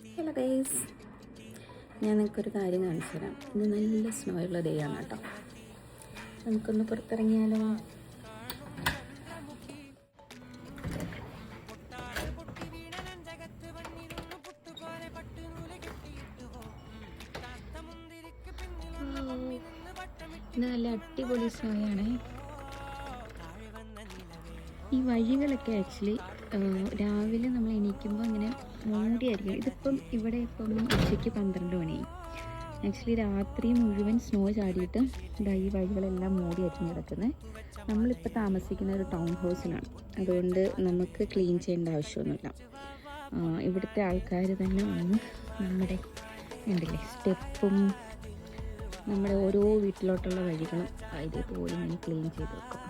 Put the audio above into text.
Hello guys, ഞാൻ നിങ്ങൾക്കൊരു കാര്യം കാണിച്ചു തരാം. ഇത് നല്ല സ്നോ ഉള്ള ഡേ ആണ് കേട്ടോ. നമുക്കൊന്ന് പുറത്തിറങ്ങിയാലോ? ഇത് നല്ല അടിപൊളി സ്നോയാണ്. ഈ വഴികളൊക്കെ ആക്ച്വലി രാവിലെ നമ്മൾ എണീക്കുമ്പോൾ ഇങ്ങനെ മൂടിയായിരിക്കും. ഇതിപ്പം ഇവിടെ ഇപ്പം ഉച്ചയ്ക്ക് 12 മണിയായി. ആക്ച്വലി രാത്രി മുഴുവൻ സ്നോ ചാടിയിട്ട് ഈ വഴികളെല്ലാം മൂടിയായിരിക്കും കിടക്കുന്നത്. നമ്മളിപ്പോൾ താമസിക്കുന്ന ഒരു ടൗൺ ഹൗസിലാണ്, അതുകൊണ്ട് നമുക്ക് ക്ലീൻ ചെയ്യേണ്ട ആവശ്യമൊന്നുമില്ല. ഇവിടുത്തെ ആൾക്കാർ തന്നെ വന്ന് നമ്മുടെ ഉണ്ടല്ലേ സ്റ്റെപ്പും നമ്മുടെ ഓരോ വീട്ടിലോട്ടുള്ള വഴികളും ഇതേപോലെ ഇങ്ങനെ ക്ലീൻ ചെയ്ത് വെക്കും.